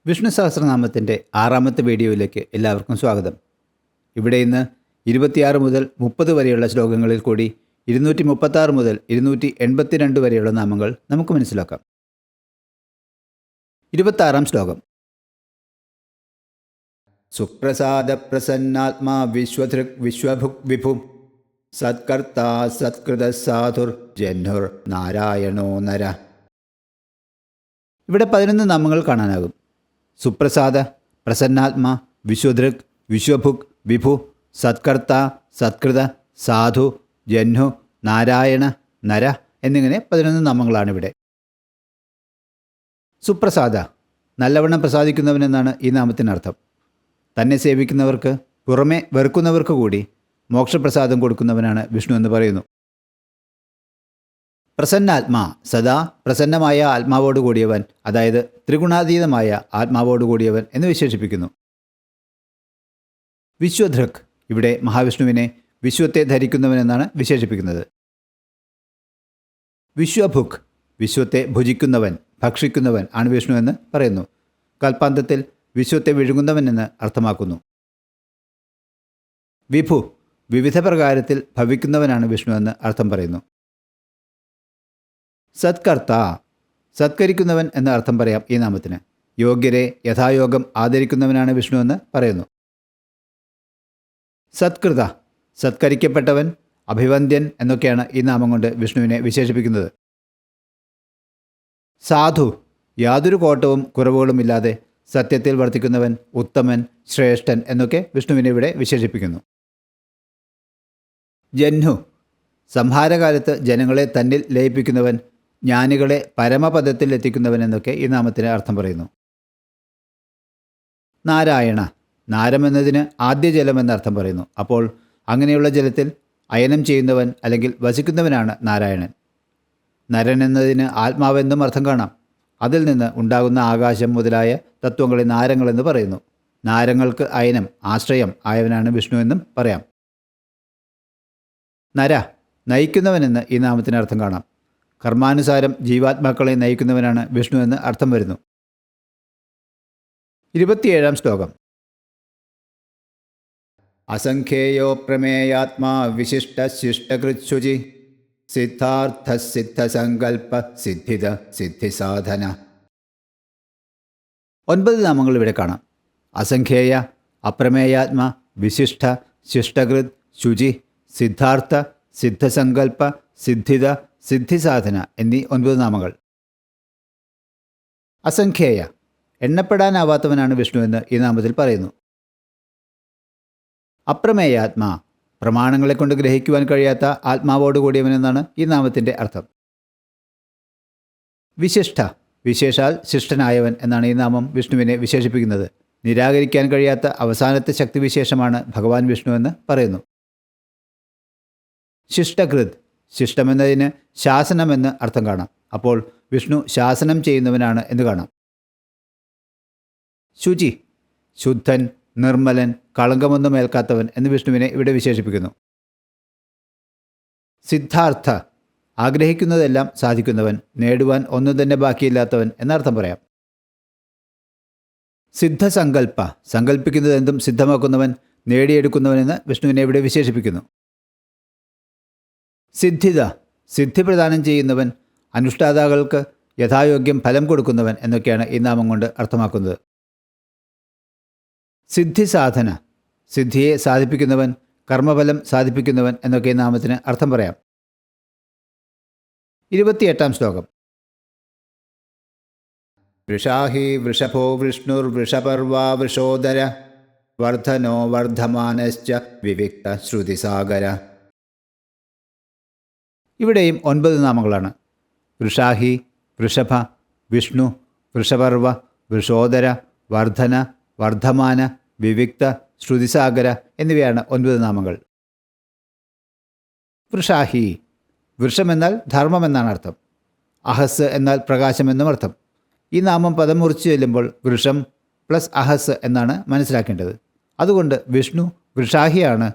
വിഷ്ണു സഹസ്രനാമത്തിൻ്റെ 6ാമത്തെ വീഡിയോയിലേക്ക് എല്ലാവർക്കും സ്വാഗതം. ഇവിടെ ഇന്ന് 26 മുതൽ 30 വരെയുള്ള ശ്ലോകങ്ങളിൽ കൂടി 236 മുതൽ 282 വരെയുള്ള നാമങ്ങൾ നമുക്ക് മനസ്സിലാക്കാം. 26ാം ശ്ലോകം. സുപ്രസാദ പ്രസന്നാത്മാ വിശ്വധൃക് വിശ്വഭുക് വിഭു സത്കർത്താ സത്കൃത സാധുർ ജഹ്നുർ നാരായണോ നര. ഇവിടെ 11 നാമങ്ങൾ കാണാനാകും. സുപ്രസാദ, പ്രസന്നാത്മാ, വിശ്വധൃക്, വിശ്വഭുക്, വിഭു, സത്കർത്ത, സത്കൃത, സാധു, ജഹ്നു, നാരായണ, നര എന്നിങ്ങനെ 11 നാമങ്ങളാണിവിടെ. സുപ്രസാദ, നല്ലവണ്ണം പ്രസാദിക്കുന്നവനെന്നാണ് ഈ നാമത്തിനർത്ഥം. തന്നെ സേവിക്കുന്നവർക്ക് പുറമെ വെറുക്കുന്നവർക്ക് കൂടി മോക്ഷപ്രസാദം കൊടുക്കുന്നവനാണ് വിഷ്ണു എന്ന് പറയുന്നു. പ്രസന്നാത്മാ, സദാ പ്രസന്നമായ ആത്മാവോട് കൂടിയവൻ, അതായത് ത്രിഗുണാതീതമായ ആത്മാവോട് കൂടിയവൻ എന്ന് വിശേഷിപ്പിക്കുന്നു. വിശ്വധൃക്, ഇവിടെ മഹാവിഷ്ണുവിനെ വിശ്വത്തെ ധരിക്കുന്നവനെന്നാണ് വിശേഷിപ്പിക്കുന്നത്. വിശ്വഭുക്, വിശ്വത്തെ ഭുജിക്കുന്നവൻ, ഭക്ഷിക്കുന്നവൻ ആണ് വിഷ്ണു എന്ന് പറയുന്നു. കൽപ്പാന്തത്തിൽ വിശ്വത്തെ വിഴുങ്ങുന്നവൻ എന്ന് അർത്ഥമാക്കുന്നു. വിഭു, വിവിധ പ്രകാരത്തിൽ ഭവിക്കുന്നവനാണ് വിഷ്ണു എന്ന് അർത്ഥം പറയുന്നു. സത്കർത്ത, സത്കരിക്കുന്നവൻ എന്ന അർത്ഥം പറയാം ഈ നാമത്തിന്. യോഗ്യരെ യഥായോഗം ആദരിക്കുന്നവനാണ് വിഷ്ണു എന്ന് പറയുന്നു. സത്കൃത, സത്കരിക്കപ്പെട്ടവൻ, അഭിവന്ദ്യൻ എന്നൊക്കെയാണ് ഈ നാമം കൊണ്ട് വിഷ്ണുവിനെ വിശേഷിപ്പിക്കുന്നത്. സാധു, യാതൊരു കോട്ടവും കുറവുകളുമില്ലാതെ സത്യത്തിൽ വർത്തിക്കുന്നവൻ, ഉത്തമൻ, ശ്രേഷ്ഠൻ എന്നൊക്കെ വിഷ്ണുവിനെ ഇവിടെ വിശേഷിപ്പിക്കുന്നു. ജഹ്നു, സംഹാരകാലത്ത് ജനങ്ങളെ തന്നിൽ ലയിപ്പിക്കുന്നവൻ, ജ്ഞാനികളെ പരമപദത്തിൽ എത്തിക്കുന്നവൻ എന്നൊക്കെ ഈ നാമത്തിന് അർത്ഥം പറയുന്നു. നാരായണ, നാരമെന്നതിന് ആദ്യ ജലം എന്നർത്ഥം പറയുന്നു. അപ്പോൾ അങ്ങനെയുള്ള ജലത്തിൽ അയനം ചെയ്യുന്നവൻ അല്ലെങ്കിൽ വസിക്കുന്നവനാണ് നാരായണൻ. നരൻ എന്നതിന് ആത്മാവെന്നും അർത്ഥം കാണാം. അതിൽ നിന്ന് ഉണ്ടാകുന്ന ആകാശം മുതലായ തത്വങ്ങളെ നാരങ്ങളെന്ന് പറയുന്നു. നാരങ്ങൾക്ക് അയനം, ആശ്രയം ആയവനാണ് വിഷ്ണു എന്നും പറയാം. നര, നയിക്കുന്നവനെന്ന് ഈ നാമത്തിന് അർത്ഥം കാണാം. കർമാനുസാരം ജീവാത്മാക്കളെ നയിക്കുന്നവനാണ് വിഷ്ണു എന്ന് അർത്ഥം വരുന്നു. 27ാം ശ്ലോകം. അസംഖ്യേയോ പ്രമേയാത്മാ വിശിഷ്ട ശിഷ്ടകൃച്ഛുചി സിദ്ധാർത്ഥ സിദ്ധസങ്കൽപ്പ സിദ്ധിത സിദ്ധിസാധന. 9 നാമങ്ങൾ ഇവിടെ കാണാം. അസംഖ്യേയ, അപ്രമേയാത്മ, വിശിഷ്ട, ശിഷ്ടകൃത്, ശുചി, സിദ്ധാർത്ഥ, സിദ്ധസങ്കൽപ്പ, സിദ്ധിത, സിദ്ധിസാധന എന്നീ 9 നാമങ്ങൾ. അസംഖ്യേയ, എണ്ണപ്പെടാനാവാത്തവനാണ് വിഷ്ണു എന്ന് ഈ നാമത്തിൽ പറയുന്നു. അപ്രമേയാത്മാ, പ്രമാണങ്ങളെ കൊണ്ട് ഗ്രഹിക്കുവാൻ കഴിയാത്ത ആത്മാവോട് കൂടിയവനെന്നാണ് ഈ നാമത്തിൻ്റെ അർത്ഥം. വിശിഷ്ട, വിശേഷാൽ ശിഷ്ടനായവൻ എന്നാണ് ഈ നാമം വിഷ്ണുവിനെ വിശേഷിപ്പിക്കുന്നത്. നിരാകരിക്കാൻ കഴിയാത്ത അവസാനത്തെ ശക്തിവിശേഷമാണ് ഭഗവാൻ വിഷ്ണു എന്ന് പറയുന്നു. ശിഷ്ടകൃത്, ശിഷ്ടമെന്നതിന് ശാസനമെന്ന് അർത്ഥം കാണാം. അപ്പോൾ വിഷ്ണു ശാസനം ചെയ്യുന്നവനാണ് എന്ന് കാണാം. ശുചി, ശുദ്ധൻ, നിർമ്മലൻ, കളങ്കമൊന്നും ഏൽക്കാത്തവൻ എന്ന് വിഷ്ണുവിനെ ഇവിടെ വിശേഷിപ്പിക്കുന്നു. സിദ്ധാർത്ഥ, ആഗ്രഹിക്കുന്നതെല്ലാം സാധിക്കുന്നവൻ, നേടുവാൻ ഒന്നും തന്നെ ബാക്കിയില്ലാത്തവൻ എന്നർത്ഥം പറയാം. സിദ്ധസങ്കൽപ്പ, സങ്കല്പിക്കുന്നതെന്തും സിദ്ധമാക്കുന്നവൻ, നേടിയെടുക്കുന്നവനെന്ന് വിഷ്ണുവിനെ ഇവിടെ വിശേഷിപ്പിക്കുന്നു. സിദ്ധിത, സിദ്ധി പ്രദാനം ചെയ്യുന്നവൻ, അനുഷ്ഠാതാക്കൾക്ക് യഥായോഗ്യം ഫലം കൊടുക്കുന്നവൻ എന്നൊക്കെയാണ് ഈ നാമം കൊണ്ട് അർത്ഥമാക്കുന്നത്. സിദ്ധിസാധന, സിദ്ധിയെ സാധിപ്പിക്കുന്നവൻ, കർമ്മഫലം സാധിപ്പിക്കുന്നവൻ എന്നൊക്കെ ഈ നാമത്തിന് അർത്ഥം പറയാം. 28ാം ശ്ലോകം. വൃഷാഹി വൃഷഭോ വിഷ്ണുർ വൃഷപർവാ വൃഷോദര വർദ്ധനോ വർദ്ധമാനശ്ച വിവിക്ത ശ്രുതിസാഗര. ഇവിടെയും 9 നാമങ്ങളാണ്. വൃഷാഹി, വൃഷഭ, വിഷ്ണു, വൃഷപർവ, വൃഷോദര, വർദ്ധന, വർദ്ധമാന, വിവിക്ത, ശ്രുതിസാഗര എന്നിവയാണ് 9 നാമങ്ങൾ. വൃഷാഹി, വൃഷമെന്നാൽ ധർമ്മമെന്നാണ് അർത്ഥം. അഹസ് എന്നാൽ പ്രകാശമെന്നും അർത്ഥം. ഈ നാമം പദം മുറിച്ച് ചെല്ലുമ്പോൾ വൃഷം പ്ലസ് അഹസ് എന്നാണ് മനസ്സിലാക്കേണ്ടത്. അതുകൊണ്ട് വിഷ്ണു വൃഷാഹിയാണ്,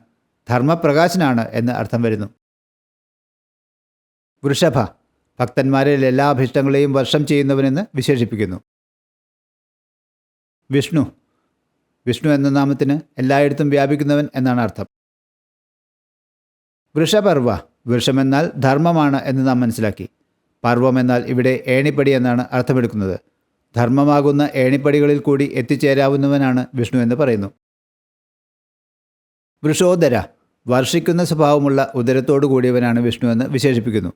ധർമ്മപ്രകാശനാണ് എന്ന് അർത്ഥം വരുന്നു. വൃഷഭ, ഭക്തന്മാരിൽ എല്ലാ അഭിഷ്ടങ്ങളെയും വർഷം ചെയ്യുന്നവനെന്ന് വിശേഷിപ്പിക്കുന്നു. വിഷ്ണു. വിഷ്ണു എന്ന നാമത്തിന് എല്ലായിടത്തും വ്യാപിക്കുന്നവൻ എന്നാണ് അർത്ഥം. വൃഷപർവ. വൃഷമെന്നാൽ ധർമ്മമാണ് എന്ന് നാം മനസ്സിലാക്കി. പർവം എന്നാൽ ഇവിടെ ഏണിപ്പടി എന്നാണ് അർത്ഥമെടുക്കുന്നത്. ധർമ്മമാകുന്ന ഏണിപ്പടികളിൽ കൂടി എത്തിച്ചേരാവുന്നവനാണ് വിഷ്ണു എന്ന് പറയുന്നു. വൃഷോദര. വർഷിക്കുന്ന സ്വഭാവമുള്ള ഉദരത്തോടു കൂടിയവനാണ് വിഷ്ണു എന്ന് വിശേഷിപ്പിക്കുന്നു.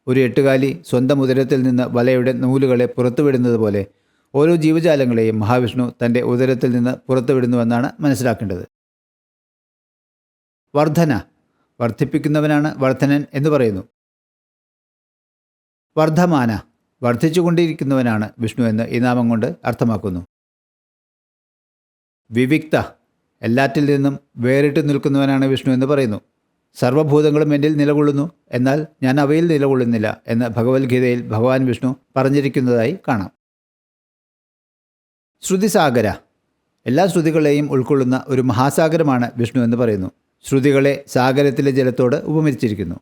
ഒരു എട്ടുകാലി സ്വന്തം ഉദരത്തിൽ നിന്ന് വലയുടെ നൂലുകളെ പുറത്തുവിടുന്നത് പോലെ ഓരോ ജീവജാലങ്ങളെയും മഹാവിഷ്ണു തൻ്റെ ഉദരത്തിൽ നിന്ന് പുറത്തുവിടുന്നുവെന്നാണ് മനസ്സിലാക്കേണ്ടത്. വർധന. വർദ്ധിപ്പിക്കുന്നവനാണ് വർധനൻ എന്ന് പറയുന്നു. വർദ്ധമാന. വർദ്ധിച്ചുകൊണ്ടിരിക്കുന്നവനാണ് വിഷ്ണു എന്ന് ഈ നാമം കൊണ്ട് അർത്ഥമാക്കുന്നു. വിവിക്ത. എല്ലാറ്റിൽ നിന്നും വേറിട്ട് നിൽക്കുന്നവനാണ് വിഷ്ണു എന്ന് പറയുന്നു. സർവ്വഭൂതങ്ങളും എന്നിൽ നിലകൊള്ളുന്നു, എന്നാൽ ഞാൻ അവയിൽ നിലകൊള്ളുന്നില്ല എന്ന് ഭഗവത്ഗീതയിൽ ഭഗവാൻ വിഷ്ണു പറഞ്ഞിരിക്കുന്നതായി കാണാം. ശ്രുതിസാഗര. എല്ലാ ശ്രുതികളെയും ഉൾക്കൊള്ളുന്ന ഒരു മഹാസാഗരമാണ് വിഷ്ണു എന്ന് പറയുന്നു. ശ്രുതികളെ സാഗരത്തിലെ ജലത്തോട് ഉപമിച്ചിരിക്കുന്നു.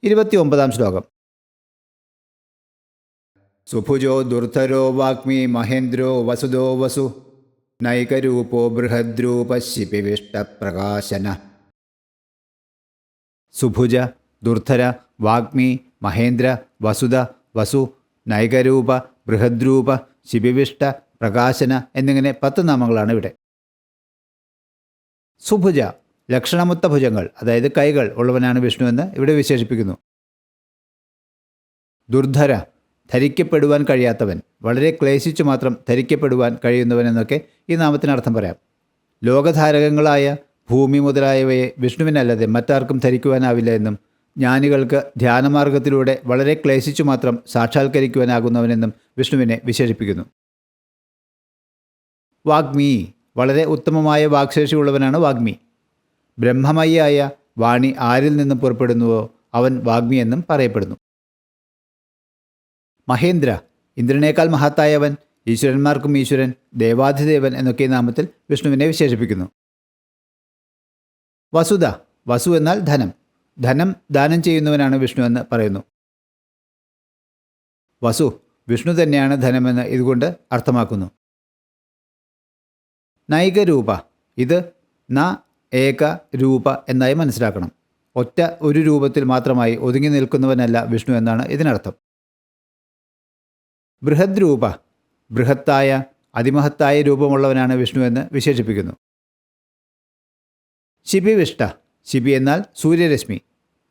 29-ാം ശ്ലോകം. സുഭുജോ ദുർധരോ വാഗ്മി മഹേന്ദ്രോ വസുദോ വസു നൈകരൂപോ ബൃഹദ്രൂപ ശിപിവിഷ്ടപ്രകാശന. സുഭുജ, ദുർധര, വാഗ്മി, മഹേന്ദ്ര, വസുദ, വസു, നൈകരൂപ, ബൃഹദ്രൂപ, ശിപിവിഷ്ട, പ്രകാശന എന്നിങ്ങനെ 10 നാമങ്ങളാണ് ഇവിടെ. സുഭുജ. ലക്ഷണമൊത്ത ഭുജങ്ങൾ, അതായത് കൈകൾ ഉള്ളവനാണ് വിഷ്ണു എന്ന് ഇവിടെ വിശേഷിപ്പിക്കുന്നു. ദുർധര. ധരിക്കപ്പെടുവാൻ കഴിയാത്തവൻ, വളരെ ക്ലേശിച്ചു മാത്രം ധരിക്കപ്പെടുവാൻ കഴിയുന്നവൻ എന്നൊക്കെ ഈ നാമത്തിനർത്ഥം പറയാം. ലോകധാരകങ്ങളായ ഭൂമി മുതലായവയെ വിഷ്ണുവിനല്ലാതെ മറ്റാർക്കും ധരിക്കുവാനാവില്ല എന്നും ജ്ഞാനികൾക്ക് ധ്യാനമാർഗത്തിലൂടെ വളരെ ക്ലേശിച്ചു മാത്രം സാക്ഷാത്കരിക്കുവാനാകുന്നവനെന്നും വിഷ്ണുവിനെ വിശേഷിപ്പിക്കുന്നു. വാഗ്മി. വളരെ ഉത്തമമായ വാക്ശേഷിയുള്ളവനാണ് വാഗ്മി. ബ്രഹ്മമയിയായ വാണി ആരിൽ നിന്നും പുറപ്പെടുന്നുവോ അവൻ വാഗ്മി എന്നും പറയപ്പെടുന്നു. മഹേന്ദ്ര. ഇന്ദ്രനേക്കാൾ മഹത്തായവൻ, ഈശ്വരന്മാർക്കും ഈശ്വരൻ, ദേവാധിദേവൻ എന്നൊക്കെ നാമത്തിൽ വിഷ്ണുവിനെ വിശേഷിപ്പിക്കുന്നു. വസുദ. വസു എന്നാൽ ധനം. ധനം ദാനം ചെയ്യുന്നവനാണ് വിഷ്ണു എന്ന് പറയുന്നു. വസു. വിഷ്ണു തന്നെയാണ് ധനമെന്ന് ഇതുകൊണ്ട് അർത്ഥമാക്കുന്നു. നൈകരൂപ. ഇത് ന ഏക രൂപ എന്നായി മനസ്സിലാക്കണം. ഒറ്റ ഒരു രൂപത്തിൽ മാത്രമായി ഒതുങ്ങി നിൽക്കുന്നവനല്ല വിഷ്ണു എന്നാണ് ഇതിനർത്ഥം. ബൃഹദ്രൂപ. ബൃഹത്തായ അതിമഹത്തായ രൂപമുള്ളവനാണ് വിഷ്ണു എന്ന് വിശേഷിപ്പിക്കുന്നു. ശിപിവിഷ്ട. ശിബി എന്നാൽ സൂര്യരശ്മി.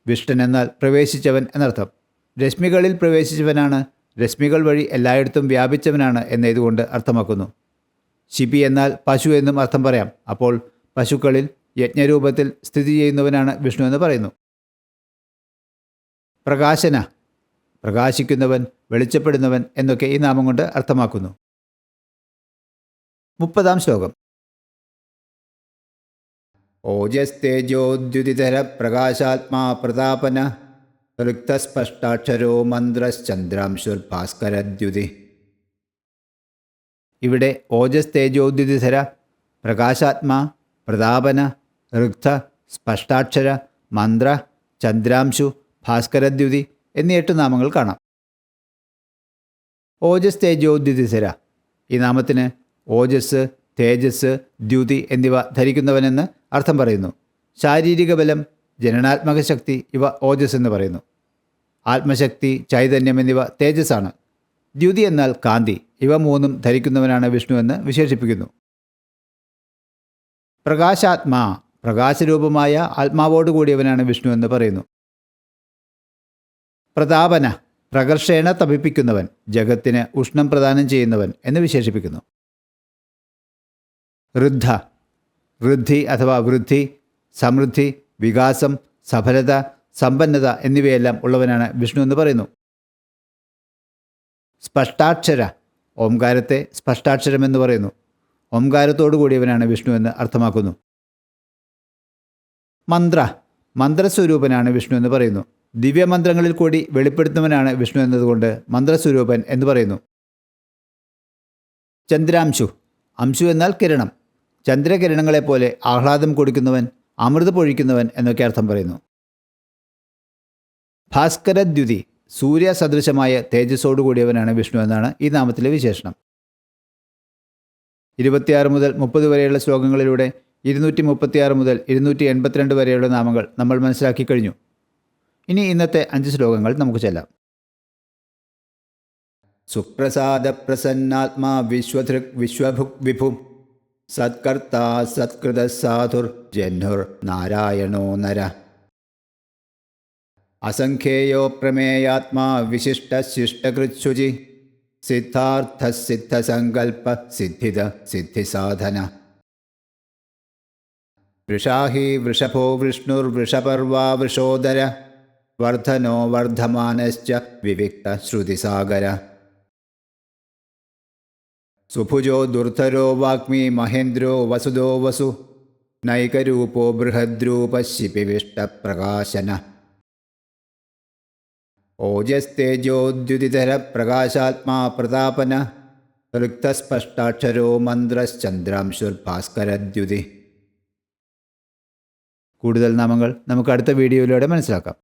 വിഷ്ടൻ എന്നാൽ പ്രവേശിച്ചവൻ എന്നർത്ഥം. രശ്മികളിൽ പ്രവേശിച്ചവനാണ്, രശ്മികൾ വഴി എല്ലായിടത്തും വ്യാപിച്ചവനാണ് എന്ന് ഇതുകൊണ്ട് അർത്ഥമാക്കുന്നു. ശിബി എന്നാൽ പശു എന്നും അർത്ഥം പറയാം. അപ്പോൾ പശുക്കളിൽ യജ്ഞരൂപത്തിൽ സ്ഥിതി ചെയ്യുന്നവനാണ് വിഷ്ണു എന്ന് പറയുന്നു. പ്രകാശന. പ്രകാശിക്കുന്നവൻ, വെളിച്ചപ്പെടുന്നവൻ എന്നൊക്കെ ഈ നാമം കൊണ്ട് അർത്ഥമാക്കുന്നു. 30-ാം ശ്ലോകം. ഓജസ്തേജോദ്യുതിധര പ്രകാശാത്മാ പ്രതാപന ഋക്തസ്പഷ്ടാക്ഷരോ മന്ത്രശ്ചന്ദ്രാംശുർഭാസ്കരദ്യുതി. ഇവിടെ ഓജസ് തേജോദ്യുതിധര, പ്രകാശാത്മാ, പ്രതാപന, ഋക്ത, സ്പഷ്ടാക്ഷര, മന്ത്ര, ചന്ദ്രാംശു, ഭാസ്കരദ്യുതി എന്നീ 8 നാമങ്ങൾ കാണാം. ഓജസ് തേജോദ്യുതിധര. ഈ നാമത്തിന് ഓജസ്, തേജസ്, ദ്യുതി എന്നിവ ധരിക്കുന്നവനെന്ന് അർത്ഥം പറയുന്നു. ശാരീരിക ബലം, ജനനാത്മക ശക്തി ഇവ ഓജസ് എന്ന് പറയുന്നു. ആത്മശക്തി, ചൈതന്യം എന്നിവ തേജസ്സാണ്. ദ്യുതി എന്നാൽ കാന്തി. ഇവ 3ഉം ധരിക്കുന്നവനാണ് വിഷ്ണു എന്ന് വിശേഷിപ്പിക്കുന്നു. പ്രകാശാത്മാ. പ്രകാശരൂപമായ ആത്മാവോടുകൂടിയവനാണ് വിഷ്ണു എന്ന് പറയുന്നു. പ്രതാപന. പ്രകർഷേണ തപിപ്പിക്കുന്നവൻ, ജഗത്തിന് ഉഷ്ണം പ്രദാനം ചെയ്യുന്നവൻ എന്ന് വിശേഷിപ്പിക്കുന്നു. ഋദ്ധ. ഋദ്ധി അഥവാ വൃദ്ധി, സമൃദ്ധി, വികാസം, സഫലത, സമ്പന്നത എന്നിവയെല്ലാം ഉള്ളവനാണ് വിഷ്ണു എന്ന് പറയുന്നു. സ്പഷ്ടാക്ഷര. ഓംകാരത്തെ സ്പഷ്ടാക്ഷരമെന്ന് പറയുന്നു. ഓംകാരത്തോടു കൂടിയവനാണ് വിഷ്ണു എന്ന് അർത്ഥമാക്കുന്നു. മന്ത്ര. മന്ത്രസ്വരൂപനാണ് വിഷ്ണു എന്ന് പറയുന്നു. ദിവ്യമന്ത്രങ്ങളിൽ കൂടി വെളിപ്പെടുത്തുന്നവനാണ് വിഷ്ണു എന്നതുകൊണ്ട് മന്ത്രസ്വരൂപൻ എന്ന് പറയുന്നു. ചന്ദ്രാംശു. അംശു എന്നാൽ കിരണം. ചന്ദ്രകിരണങ്ങളെപ്പോലെ ആഹ്ലാദം കൊടുക്കുന്നവൻ, അമൃത പൊഴിക്കുന്നവൻ എന്നൊക്കെ അർത്ഥം പറയുന്നു. ഭാസ്കരദ്യുതി. സൂര്യസദൃശമായ തേജസ്സോടുകൂടിയവനാണ് വിഷ്ണു എന്നാണ് ഈ നാമത്തിലെ വിശേഷണം. 26 മുതൽ 30 വരെയുള്ള ശ്ലോകങ്ങളിലൂടെ 236 മുതൽ 282 വരെയുള്ള നാമങ്ങൾ നമ്മൾ മനസ്സിലാക്കി കഴിഞ്ഞു. ഇനി ഇന്നത്തെ 5 ശ്ലോകങ്ങൾ നമുക്ക് ചെല്ലാം. സുപ്രസാദ പ്രസന്നാത്മാ വിശ്വധൃക് വിശ്വഭുക് വിഭു സത്കർത്താ സത്കൃത സാധുർ ജഹ്നുർ നാരായണോ നര. അസംഖ്യേയോ പ്രമേയാത്മാ വിശിഷ്ട ശിഷ്ടകൃച്ഛുചി സിദ്ധാർത്ഥ സിദ്ധസങ്കൽപ്പ സിദ്ധിത സിദ്ധിസാധന. വൃഷാഹി വൃഷഭോ വിഷ്ണുർവൃഷപർവാ വൃഷോദര വർധനോ വർധമാനശ്ച വിവിക്ത ശ്രുതിസാഗര. സുഭുജോ ദുർധരോ വാഗ്മി മഹേന്ദ്രോ വസുദോ വസു നൈകരൂപോ ബൃഹദ്രൂപ ശിപിവിഷ്ടപ്രകാശന. ഓജസ്തേജോദ്യുതിധര പ്രകാശാത്മാ പ്രതാപന ഋക്തസ്പഷ്ടാക്ഷരോ മന്ത്രശ്ചന്ദ്രാംശുർഭാസ്കരദ്യുതി. കൂടുതൽ നാമങ്ങൾ നമുക്ക് അടുത്ത വീഡിയോയിലൂടെ മനസ്സിലാക്കാം.